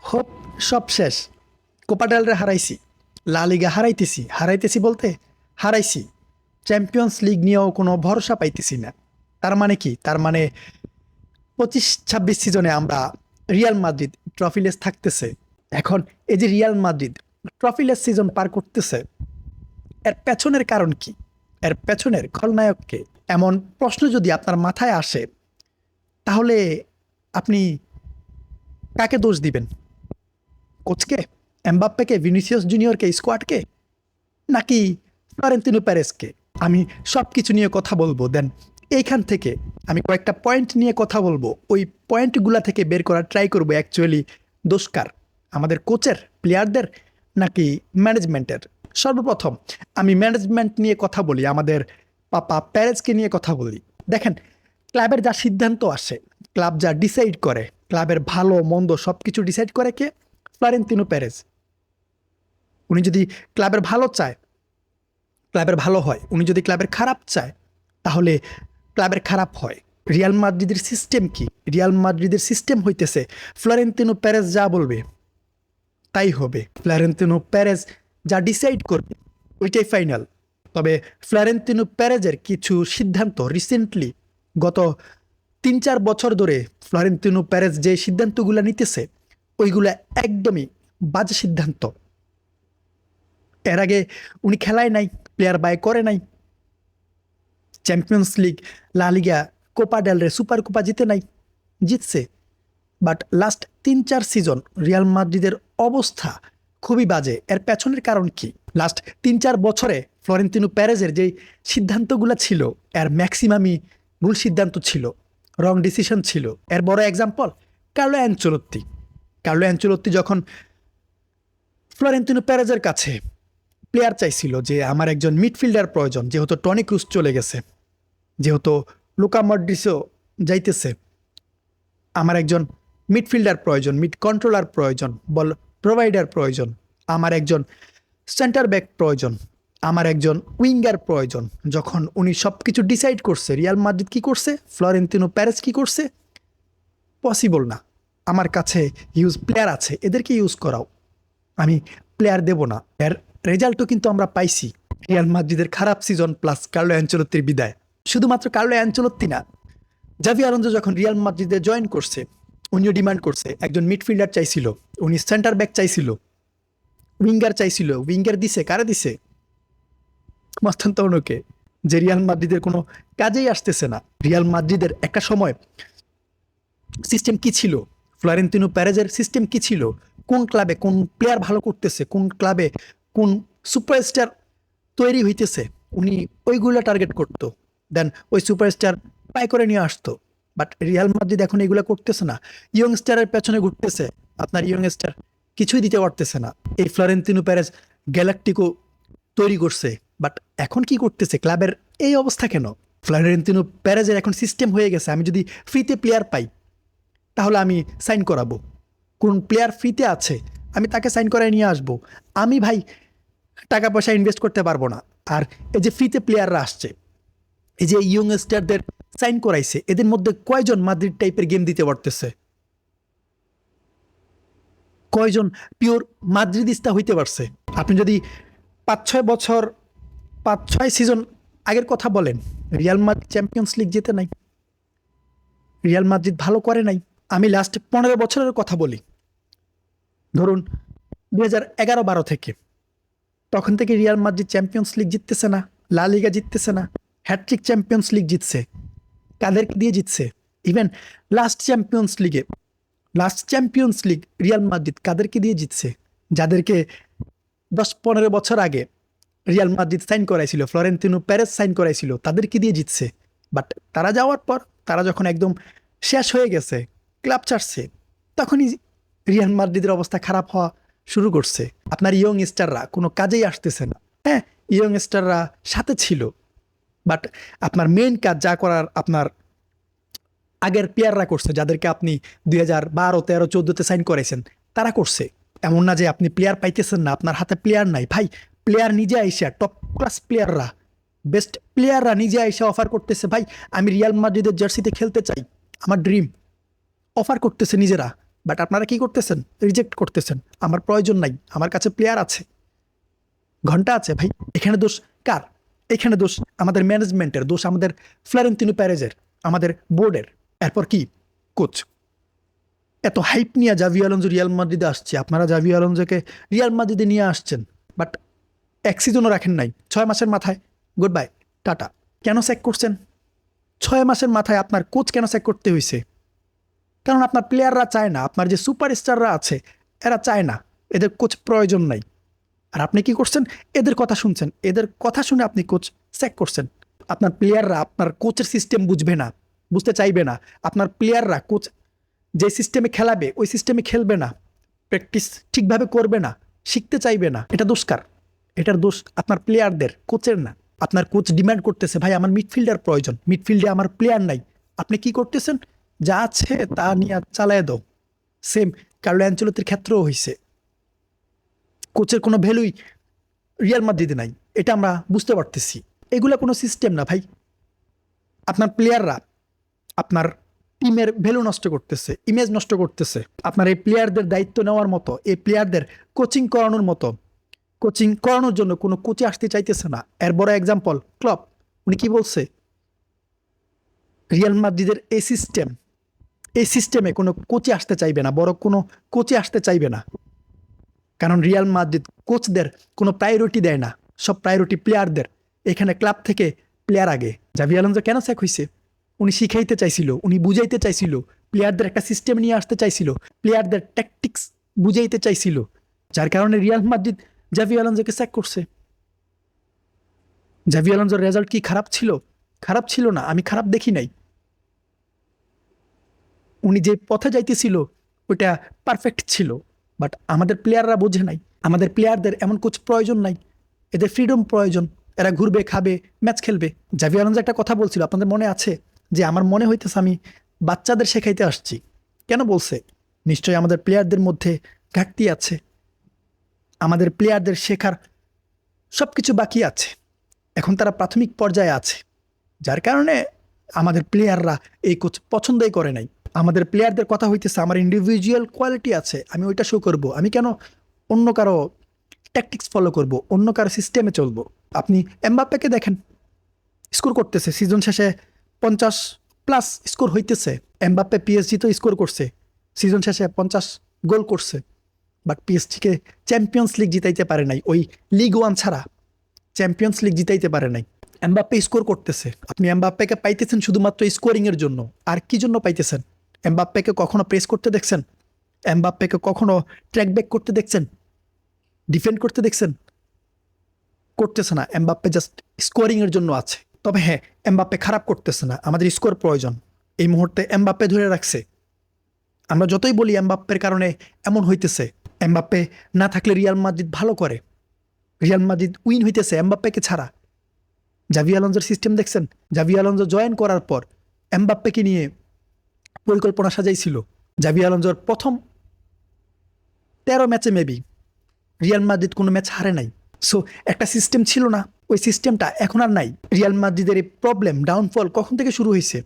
Hope সব শেষ। Copa del রে হারাইছি, লা লিগা হারাইতেছি বলতে হারাইছি। চ্যাম্পিয়ন্স লিগ নিয়েও কোনো ভরসা পাইতেছি না। তার মানে কি? তার মানে 25-26 সিজনে আমরা রিয়াল মাদ্রিদ ট্রফিলেস থাকতেছে। এখন এই যে রিয়াল মাদ্রিদ ট্রফিলেস সিজন পার করতেছে, এর পেছনের কারণ কি? এর পেছনের খলনায়ককে? এমন প্রশ্ন যদি আপনার মাথায় আসে, তাহলে আপনি কাকে দোষ দিবেন? কোচকে, এমবাপ্পেকে, ভিনিসিয়াস জুনিয়রকে, স্কোয়াডকে, নাকি ফ্লোরেন্তিনো প্যারেসকে? আমি সব কিছু নিয়ে কথা বলবো। দেন এইখান থেকে আমি কয়েকটা পয়েন্ট নিয়ে কথা বলবো। ওই পয়েন্টগুলা থেকে বের করার ট্রাই করবো অ্যাকচুয়ালি দোষকার আমাদের কোচের, প্লেয়ারদের, নাকি ম্যানেজমেন্টের। সর্বপ্রথম আমি ম্যানেজমেন্ট নিয়ে কথা বলি, আমাদের পাপা প্যারেজকে নিয়ে কথা বলি। দেখেন, ক্লাবের যা সিদ্ধান্ত আসে, ক্লাব যা ডিসাইড করে, ক্লাবের ভালো মন্দ সব কিছু ডিসাইড করে কে? Florentino Pérez. উনি যদি ক্লাবের ভালো চায়, ক্লাবের ভালো হয়। উনি যদি ক্লাবের খারাপ চায়, তাহলে ক্লাবের খারাপ হয়। রিয়াল মাদ্রিদের সিস্টেম কি? রিয়াল মাদ্রিদের সিস্টেম হইতেছে ফ্লোরেন্তিনো প্যারেজ যা বলবে তাই হবে। ফ্লোরেন্তিনো প্যারেজ যা ডিসাইড করবে ওইটাই ফাইনাল। তবে ফ্লোরেন্তিনো প্যারেজের কিছু সিদ্ধান্ত রিসেন্টলি, গত 3-4 বছর ধরে ফ্লোরেন্তিনো প্যারেজ যে সিদ্ধান্তগুলো নিতেছে, ওইগুলা একদমই বাজে সিদ্ধান্ত। এর আগে উনি খেলায় নাই, প্লেয়ার বাই করে নাই, চ্যাম্পিয়ন্স লিগ, লা লিগা, কোপা ডেল রে, সুপার কোপা জিতে নাই। জিতছে, বাট লাস্ট 3-4 সিজন রিয়াল মাদ্রিদের অবস্থা খুবই বাজে। এর পেছনের কারণ কি? লাস্ট 3-4 বছরে ফ্লোরেন্তিনো প্যারেজের যে সিদ্ধান্তগুলো ছিল, এর ম্যাক্সিমামই ভুল সিদ্ধান্ত ছিল, রং ডিসিশন ছিল। এর বড় example Carlo Ancelotti. Carlo Ancelotti যখন ফ্লোরেন্তিনো প্যারেজের কাছে প্লেয়ার চাইছিল যে আমার একজন মিডফিল্ডার প্রয়োজন, যেহেতু টনি ক্রুস চলে গেছে, যেহেতু লুকা মডরিচও যাইতেছে, আমার একজন মিডফিল্ডার প্রয়োজন, মিড কন্ট্রোলার প্রয়োজন, বল প্রোভাইডার প্রয়োজন, আমার একজন সেন্টার ব্যাক প্রয়োজন, আমার একজন উইঙ্গার প্রয়োজন। যখন উনি সব কিছু ডিসাইড করছে, রিয়াল মাদ্রিদ কি করছে? ফ্লোরেন্তিনো প্যারেজ কি করছে? পসিবল না, আমার কাছে ইউজ প্লেয়ার আছে, এদেরকে ইউজ করাও, আমি প্লেয়ার দেব না। এর রেজাল্টও কিন্তু আমরা পাইছি। রিয়াল মাদ্রিদের খারাপ সিজন প্লাস কার্লো অ্যানচেলত্তির বিদায়। শুধুমাত্র কার্লো অ্যানচেলত্তি না, জাভি আলোনসো যখন রিয়াল মাদ্রিদে জয়েন করছে, উনিও ডিমান্ড করছে, একজন মিডফিল্ডার চাইছিল, উনি সেন্টার ব্যাক চাইছিল, উইঙ্গার চাইছিল। উইঙ্গার দিছে কারে? দিছে মস্তান্তরণকে, যে রিয়াল মাদ্রিদের কোনো কাজেই আসতেছে না। রিয়াল মাদ্রিদের একটা সময় সিস্টেম কি ছিল? ফ্লোরেন্তিনো প্যারেজের সিস্টেম কি ছিল? কোন ক্লাবে কোন প্লেয়ার ভালো করতেছে, কোন ক্লাবে কোন সুপারস্টার তৈরি হইতেছে, উনি ওইগুলো টার্গেট করতো। দেন ওই সুপারস্টার পাই করে নিয়ে আসতো। বাট রিয়াল মাদ্রিদ এখন এগুলো করতেছে না, ইয়ং স্টারের পেছনে ঘুরতেছে। আপনার ইয়ং স্টার কিছুই দিতে পারতেছে না। এই ফ্লোরেন্তিনো প্যারেজ গ্যালাকটিকো তৈরি করছে, বাট এখন কি করতেছে? ক্লাবের এই অবস্থা কেন? ফ্লোরেন্তিনো প্যারেজের এখন সিস্টেম হয়ে গেছে, আমি যদি ফ্রিতে প্লেয়ার পাই তাহলে আমি সাইন করাবো। কোন প্লেয়ার ফ্রিতে আছে আমি তাকে সাইন করায় নিয়ে আসবো। আমি ভাই টাকা পয়সা ইনভেস্ট করতে পারবো না। আর এই যে ফ্রিতে প্লেয়াররা আসছে, এই যে ইয়ং স্টারদের সাইন করাইছে, এদের মধ্যে কয়জন মাদ্রিদ টাইপের গেম দিতে পারতেছে? কয়জন পিওর মাদ্রিদিস্তা হইতে পারছে? আপনি যদি 5-6 বছর, 5-6 সিজন আগের কথা বলেন, রিয়াল মাদ্রিদ চ্যাম্পিয়ন্স লিগ জেতে নাই, রিয়াল মাদ্রিদ ভালো করে নাই। আমি লাস্ট 15 বছরের কথা বলি, ধরুন 2011-12 থেকে, তখন থেকে রিয়াল মাদ্রিদ চ্যাম্পিয়ন্স লিগ জিততেছে না, লা লিগা জিততেছে না, হ্যাট্রিক চ্যাম্পিয়ন্স লিগ জিতছে। কাদেরকে দিয়ে জিতছে? Even last champions league Real Madrid কাদেরকে দিয়ে জিতছে? যাদেরকে 10-15 বছর আগে রিয়াল মাদ্রিদ সাইন করাইছিল, ফ্লোরেন্তিনো প্যারেজ সাইন করাইছিল, তাদেরকে দিয়ে জিতছে। বাট তারা যাওয়ার পর, তারা যখন একদম শেষ হয়ে গেছে, ক্লাব ছাড়ছে, তখনই রিয়াল মাদ্রিদের অবস্থা খারাপ হওয়া শুরু করছে। আপনার ইয়ং স্টাররা কোনো কাজেই আসতেছে না। হ্যাঁ, ইয়ং স্টাররা সাথে ছিল, বাট আপনার মেইন কাজ যা করার আপনার আগের প্লেয়াররা করছে, যাদেরকে আপনি 2012, 13, 14-তে সাইন করেছেন, তারা করছে। এমন না যে আপনি প্লেয়ার পাইতেছেন না, আপনার হাতে প্লেয়ার নাই। ভাই, প্লেয়ার নিজে আইসা, টপ ক্লাস প্লেয়াররা, বেস্ট প্লেয়াররা নিজে আইসা অফার করতেছে, ভাই আমি রিয়াল মাদ্রিদের জার্সিতে খেলতে চাই, আমার ড্রিম, অফার করতেছে নিজেরা। বাট আপনারা কি করতেছেন? রিজেক্ট করতেছেন। আমার প্রয়োজন নাই, আমার কাছে প্লেয়ার আছে, ঘন্টা আছে ভাই। এখানে দোষ কার? এখানে দোষ আমাদের ম্যানেজমেন্টের, দোষ আমাদের ফ্লোরেন্তিনো প্যারেজের, আমাদের বোর্ডের। এরপর কি? কোচ। এত হাইপ নিয়ে জাভি আলোনসো রিয়াল মাদ্রিদে আসছে, আপনারা জাভি আলোনসোকে রিয়াল মাদ্রিদে নিয়ে আসছেন, বাট এক সিজনও রাখেন নাই। 6 মাসের মাথায় গুড বাই, টাটা। কেন স্যাক করছেন? 6 মাসের মাথায় আপনার কোচ কেন স্যাক করতে হয়েছে? কারণ আপনার প্লেয়াররা চায় না, আপনার যে সুপারস্টাররা আছে এরা চায় না, এদের কোচ প্রয়োজন নাই। আর আপনি কি করছেন? এদের কথা শুনছেন, এদের কথা শুনে আপনি কোচ স্যাক করছেন। আপনার প্লেয়াররা আপনার কোচের সিস্টেম বুঝবে না, বুঝতে চাইবে না। আপনার প্লেয়াররা কোচ যে সিস্টেমে খেলাবে ওই সিস্টেমে খেলবে না, প্র্যাকটিস ঠিকভাবে করবে না, শিখতে চাইবে না। এটা দোষ কার? এটার দোষ আপনার প্লেয়ারদের, কোচের না। আপনার কোচ ডিমান্ড করতেছে, ভাই আমার মিডফিল্ডার প্রয়োজন, মিডফিল্ডে আমার প্লেয়ার নাই। আপনি কি করতেছেন? যা আছে তা নিয়ে চালায় দাও। সেম কার্লো অ্যানচেলত্তির ক্ষেত্রেও হয়েছে। কোচের কোনো ভ্যালুই রিয়াল মাদ্রিদে নাই, এটা আমরা বুঝতে পারতেছি। এগুলো কোনো সিস্টেম না ভাই। আপনার প্লেয়াররা আপনার টিমের ভ্যালু নষ্ট করতেছে, ইমেজ নষ্ট করতেছে। আপনার এই প্লেয়ারদের দায়িত্ব নেওয়ার মতো, এই প্লেয়ারদের কোচিং করানোর মতো, কোচিং করানোর জন্য কোনো কোচে আসতে চাইতেছে না। এর বড় এক্সাম্পল ক্লপ। উনি কি বলছে? রিয়াল মাদ্রিদের এই সিস্টেমে কোনো কোচে আসতে চাইবে না, বড় কোনো কোচে আসতে চাইবে না। কারণ রিয়াল মাদ্রিদ কোচদের কোনো প্রায়োরিটি দেয় না, সব প্রায়োরিটি প্লেয়ারদের। এখানে ক্লাব থেকে প্লেয়ার আগে। জাভি আলোনসো কেন স্যাক হয়েছে? উনি শিখাইতে চাইছিল, উনি বুঝাইতে চাইছিল, প্লেয়ারদের একটা সিস্টেম নিয়ে আসতে চাইছিল, প্লেয়ারদের ট্যাকটিক্স বুঝাইতে চাইছিল, যার কারণে রিয়াল মাদ্রিদ জাভি আলোনসোকে স্যাক করছে। জাভি আলোনসোর রেজাল্ট কি খারাপ ছিল? খারাপ ছিল না, আমি খারাপ দেখি নাই। উনি যে পথে যাইতেছিল ওইটা পারফেক্ট ছিল, বাট আমাদের প্লেয়াররা বোঝে নাই। আমাদের প্লেয়ারদের এমন কোচ প্রয়োজন নাই, এদের ফ্রিডম প্রয়োজন। এরা ঘুরবে, খাবে, ম্যাচ খেলবে। জাভি আলোনসো একটা কথা বলছিল, আপনাদের মনে আছে? যে আমার মনে হইতেছে আমি বাচ্চাদের শেখাইতে আসছি। কেন বলছে? নিশ্চয়ই আমাদের প্লেয়ারদের মধ্যে ঘাটতি আছে, আমাদের প্লেয়ারদের শেখার সব কিছু বাকি আছে, এখন তারা প্রাথমিক পর্যায়ে আছে, যার কারণে আমাদের প্লেয়াররা এই কোচ পছন্দই করে নাই। আমাদের প্লেয়ারদের কথা হইতেছে আমার ইন্ডিভিজুয়াল কোয়ালিটি আছে, আমি ওইটা শো করব। আমি কেন অন্য কারো ট্যাকটিক্স ফলো করব, অন্য কারো সিস্টেমে চলবো? আপনি এমবাপ্পেকে দেখেন, স্কোর করতেছে সিজন শেষে 50+ স্কোর হইতেছে। এমবাপ্পে পিএসজি তো স্কোর করছে, সিজন শেষে 50 গোল করছে, বাট পিএসজিকে চ্যাম্পিয়ন্স লিগ জিতাইতে পারে নাই। ওই লিগ 1 ছাড়া চ্যাম্পিয়ন্স লিগ জিতাইতে পারে নাই। এমবাপ্পে স্কোর করতেছে, আপনি এমবাপ্পেকে পাইতেছেন শুধুমাত্র স্কোরিংয়ের জন্য। আর কি জন্য পাইতেছেন? এমবাপ্পেকে কখনো প্রেস করতে দেখছেন? এমবাপ্পেকে কখনো ট্র্যাক ব্যাক করতে দেখছেন? ডিফেন্ড করতে দেখছেন? করতেছে না। এমবাপ্পে জাস্ট স্কোরিংয়ের জন্য আছে। তবে হ্যাঁ, এমবাপ্পে খারাপ করতেছে না, আমাদের স্কোর প্রয়োজন। এই মুহূর্তে এমবাপ্পে ধরে রাখছে। আমরা যতই বলি এমবাপ্পের কারণে এমন হইতেছে, এমবাপ্পে না থাকলে রিয়াল মাদ্রিদ ভালো করে, রিয়াল মাদ্রিদ উইন হইতেছে এমবাপ্পেকে ছাড়া। জাভি আলোনসোর সিস্টেম দেখছেন? জাভি আলোনসো জয়েন করার পর এমবাপ্পেকে নিয়ে পরিকল্পনা সাজাইছিল। জাভি আলোনসোর প্রথম 13 ম্যাচে মেবি রিয়াল মাদ্রিদ কোনো ম্যাচ হারে নাই। সো একটা সিস্টেম ছিল না, ওই সিস্টেমটা এখন আর নাই। রিয়াল মাদ্রিদের এই প্রবলেম, ডাউনফল কখন থেকে শুরু হয়েছে?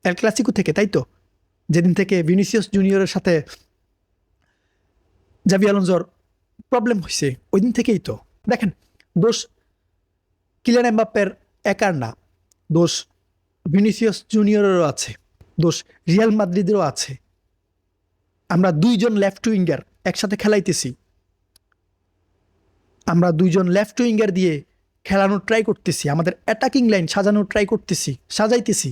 এল ক্লাসিকো থেকে, তাই তো? যেদিন থেকে ভিনিসিয়াস জুনিয়রের সাথে জাভি আলোনসোর প্রবলেম হয়েছে ওই দিন থেকেই তো। দেখেন, দোষ কিলিয়ান এমবাপ্পের একার না, দোষ ভিনিসিয়াস জুনিয়রেরও আছে, দোষ রিয়াল মাদ্রিদেরও আছে। আমরা দুইজন লেফট উইঙ্গার একসাথে খেলাইতেছি, আমরা দুইজন লেফট উইঙ্গার দিয়ে খেলানোর ট্রাই করতেছি, আমাদের অ্যাটাকিং লাইন সাজানোর ট্রাই করতেছি, সাজাইতেছি।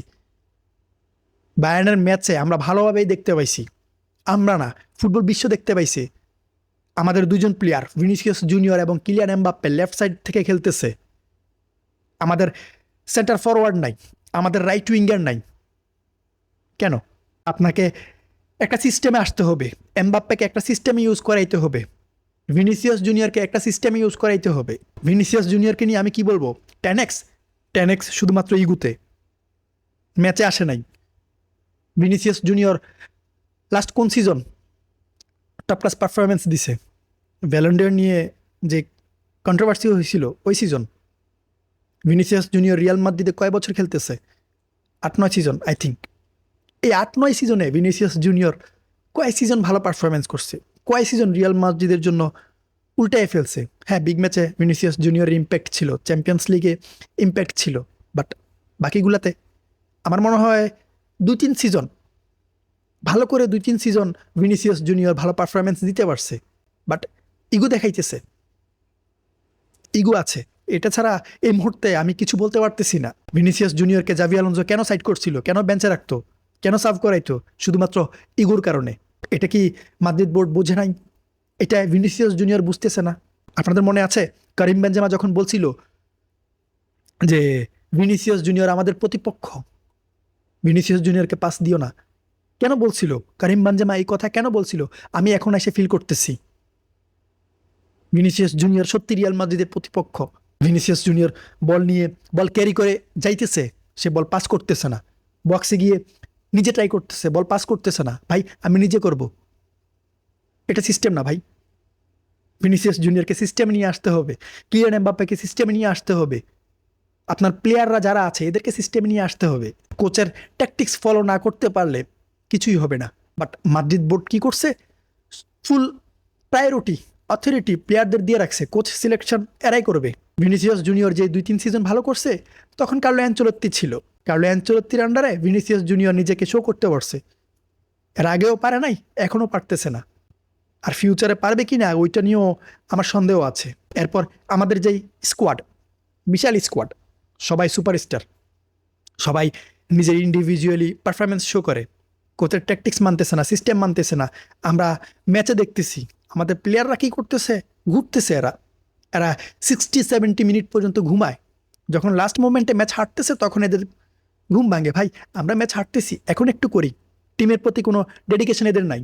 বায়ার্নের ম্যাচে আমরা ভালোভাবেই দেখতে পাইছি, আমরা না ফুটবল বিশ্ব দেখতে পাইছে, আমাদের দুজন প্লেয়ার ভিনিসিয়াস জুনিয়র এবং কিলিয়ান এমবাপ্পে লেফট সাইড থেকে খেলতেছে। আমাদের সেন্টার ফরওয়ার্ড নাই, আমাদের রাইট উইঙ্গার নাই। কেন? আপনাকে একটা সিস্টেমে আসতে হবে, এমবাপ্পেকে একটা সিস্টেমে ইউজ করাইতে হবে, ভিনিসিয়াস জুনিয়রকে একটা সিস্টেমে ইউজ করাইতে হবে। ভিনিসিয়াস জুনিয়রকে নিয়ে আমি কি বলবো? 10x শুধুমাত্র ইগুতে, ম্যাচে আসে নাই। ভিনিসিয়াস জুনিয়র লাস্ট কোন সিজন টপ ক্লাস পারফরমেন্স দিছে? ভ্যালেন্ডিয়ার নিয়ে যে কন্ট্রোভার্সি হয়েছিল ওই সিজন। ভিনিসিয়াস জুনিয়র রিয়াল মাদ্রিদে কয় বছর খেলতেছে? 8-9 সিজন আই থিঙ্ক। এই 8-9 সিজনে ভিনিসিয়াস জুনিয়র কয় সিজন ভালো পারফরমেন্স করছে, কয় সিজন রিয়াল মাদ্রিদের জন্য উল্টায় ফেলছে। হ্যাঁ, বিগ ম্যাচে ভিনিসিয়াস জুনিয়রের ইম্প্যাক্ট ছিল, চ্যাম্পিয়ন্স লিগে ইম্প্যাক্ট ছিল, বাট বাকিগুলাতে আমার মনে হয় 2-3 সিজন ভালো করে 2-3 সিজন ভিনিসিয়াস জুনিয়র ভালো পারফরমেন্স দিতে পারছে, বাট ইগো দেখাইতেছে, ইগো আছে। এটা ছাড়া এই মুহূর্তে আমি কিছু বলতে পারতেছি না। ভিনিসিয়াস জুনিয়রকে জাভি আলোনসো কেন সাইড করছিল, কেন বেঞ্চে রাখতো, কেন সার্ভ করাইতো? শুধুমাত্র ইগোর কারণে। এটা কি মাদ্রিদ বোর্ড বোঝে নাই? এটা ভিনিসিয়াস জুনিয়র বুঝতেছে না? আপনাদের মনে আছে কারিম বেনজেমা যখন বলছিল যে ভিনিসিয়াস জুনিয়র আমাদের প্রতিপক্ষ, ভিনিসিয়াস জুনিয়রকে পাস দিও না, কেন বলছিল কারিম বেনজেমা এই কথা? কেন বলছিল? আমি এখন এসে ফিল করতেছি ভিনিসিয়াস জুনিয়র সত্যি রিয়াল মাদ্রিদের প্রতিপক্ষ। ভিনিসিয়াস জুনিয়র বল নিয়ে বল ক্যারি করে যাইতেছে, সে বল পাস করতেছে না, বক্সে গিয়ে নিজে ট্রাই করতেছে, বল পাস করতেছে না। ভাই আমি নিজে করব, এটা সিস্টেম না ভাই। ভিনিসিয়াস জুনিয়রকে সিস্টেমে নিয়ে আসতে হবে, কিলিয়ান এমবাপ্পেকে সিস্টেমে নিয়ে আসতে হবে, আপনার প্লেয়াররা যারা আছে এদেরকে সিস্টেমে নিয়ে আসতে হবে। কোচের ট্যাকটিক্স ফলো না করতে পারলে কিছুই হবে না। বাট মাদ্রিদ বোর্ড কি করছে? ফুল প্রায়োরিটি অথরিটি প্লেয়ারদের দিয়ে রাখছে, কোচ সিলেকশন এরাই করবে। ভিনিসিয়াস জুনিয়র যে 2-3 সিজন ভালো করছে তখন কার্লো অ্যানচেলত্তি ছিল, কার্লো অ্যানচেলত্তির আন্ডারে ভিনিসিয়াস জুনিয়র নিজেকে শো করতে পারছে। এর আগেও পারে নাই, এখনও পারতেছে না, আর ফিউচারে পারবে কি না ওইটা নিয়েও আমার সন্দেহ আছে। এরপর আমাদের যেই স্কোয়াড, বিশাল স্কোয়াড, সবাই সুপারস্টার, সবাই নিজের ইন্ডিভিজুয়ালি পারফরমেন্স শো করে, কোচের ট্যাকটিক্স মানতেছে না, সিস্টেম মানতেছে না। আমরা ম্যাচে দেখতেছি আমাদের প্লেয়াররা কী করতেছে, ঘুরতেছে। এরা এরা 60-70 মিনিট পর্যন্ত ঘুমায়, যখন লাস্ট মোমেন্টে ম্যাচ হারতেছে তখন এদের ঘুম ভাঙে। ভাই আমরা ম্যাচ হারতেছি, এখন একটু করি। টিমের প্রতি কোনো ডেডিকেশন এদের নাই,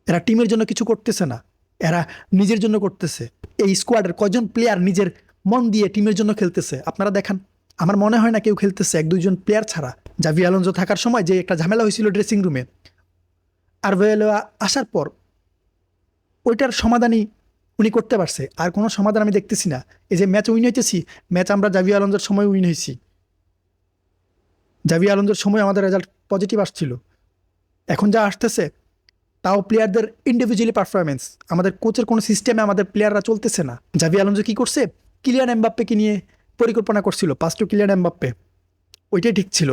এরা টিমের জন্য কিছু করতেছে না, এরা নিজের জন্য করতেছে। এই স্কোয়াডের কয়জন প্লেয়ার নিজের মন দিয়ে টিমের জন্য খেলতেছে আপনারা দেখান। আমার মনে হয় না কেউ খেলতেছে, 1-2 জন প্লেয়ার ছাড়া। জাভি আলোনসো থাকার সময় যে একটা ঝামেলা হয়েছিল ড্রেসিং রুমে, আর ভেলোয়া আসার পর ওইটার সমাধানই উনি করতে পারছে, আর কোনো সমাধান আমি দেখতেছি না। এই যে ম্যাচ উইন হইতেছি, ম্যাচ আমরা জাভি আলোনসোর সময় উইন হয়েছি, জাভি আলোনসোর সময় আমাদের রেজাল্ট পজিটিভ আসছিল। এখন যা আসতেছে তাও প্লেয়ারদের ইন্ডিভিজুয়ালি পারফরমেন্স, আমাদের কোচের কোনো সিস্টেমে আমাদের প্লেয়াররা চলতেছে না। জাভি আলোনসো কী করছে? কিলিয়ান এমবাপ্পেকে নিয়ে পরিকল্পনা করছিল, পাস টু কিলিয়ান এমবাপ্পে, ওইটাই ঠিক ছিল।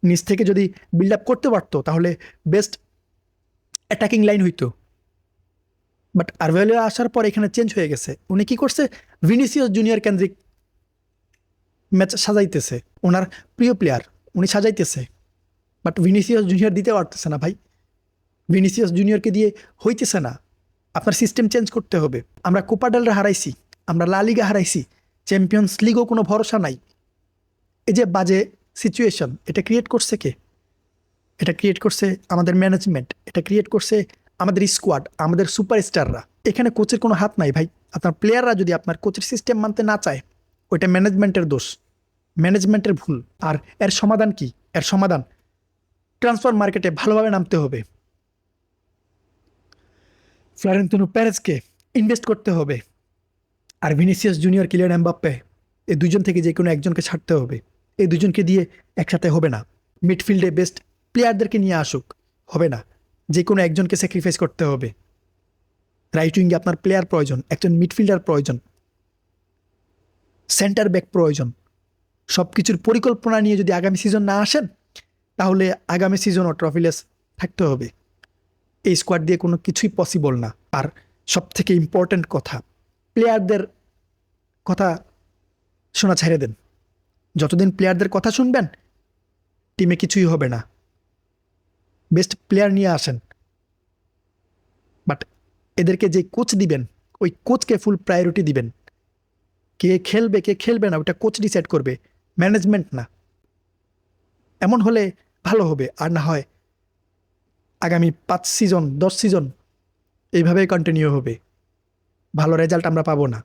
নিচ থেকে যদি বিল্ড আপ করতে পারতো তাহলে বেস্ট অ্যাটাকিং লাইন হইতো। বাট আরভেলো আসার পর এখানে চেঞ্জ হয়ে গেছে। উনি কি করছে? ভিনিসিয়াস জুনিয়র কেন্দ্রিক ম্যাচ সাজাইতেছে, ওনার প্রিয় প্লেয়ার উনি সাজাইতেছে, বাট ভিনিসিয়াস জুনিয়র দিতে পারতেছে না ভাই। ভিনিসিয়াস জুনিয়রকে দিয়ে হইতেছে না, আপনার সিস্টেম চেঞ্জ করতে হবে। আমরা কোপা ডেল রে হারাইছি, আমরা লা লিগা হারাইছি, চ্যাম্পিয়ন্স লিগও কোনো ভরসা নাই। এই যে বাজে সিচুয়েশন, এটা ক্রিয়েট করছে কে? এটা ক্রিয়েট করছে আমাদের ম্যানেজমেন্ট, এটা ক্রিয়েট করছে আমাদের স্কোয়াড, আমাদের সুপারস্টাররা। এখানে কোচের কোনো হাত নাই ভাই। আপনার প্লেয়াররা যদি আপনার কোচের সিস্টেম মানতে না চায়, ওইটা ম্যানেজমেন্টের দোষ, ম্যানেজমেন্টের ভুল। আর এর সমাধান কি? এর সমাধান ট্রান্সফার মার্কেটে ভালোভাবে নামতে হবে, ফ্লোরেন্তিনো পেরেজকে ইনভেস্ট করতে হবে, আর ভিনিসিয়াস জুনিয়র, কিলিয়ান এমবাপ্পে, এই দুজন থেকে যে কোনো একজনকে ছাড়তে হবে। এই দুজনকে দিয়ে একসাথে হবে না। মিডফিল্ডে বেস্ট প্লেয়ারদেরকে নিয়ে আসুক, হবে না। যে কোনো একজনকে স্যাক্রিফাইস করতে হবে। রাইট উইঙ্গে আপনার প্লেয়ার প্রয়োজন, একজন মিডফিল্ডার প্রয়োজন, সেন্টার ব্যাক প্রয়োজন। সব কিছুর পরিকল্পনা নিয়ে যদি আগামী সিজন না আসেন তাহলে আগামী সিজনও ট্রফিলেস থাকতে হবে। এই স্কোয়াড দিয়ে কোনো কিছুই পসিবল না। আর সব থেকে ইম্পর্ট্যান্ট কথা, প্লেয়ারদের কথা শোনা ছেড়ে দেন। যতদিন প্লেয়ারদের কথা শুনবেন টিমে কিছুই হবে না। বেস্ট প্লেয়ার নিয়ে আসেন, বাট এদেরকে যে কোচ দিবেন ওই কোচকে ফুল প্রায়োরিটি দিবেন। কে খেলবে কে খেলবে না ওটা কোচ ডিসাইড করবে, ম্যানেজমেন্ট না। এমন হলে ভালো হবে, আর না হয় আগামী 5 সিজন 10 সিজন এইভাবেই কন্টিনিউ হবে, ভালো রেজাল্ট আমরা পাবো না।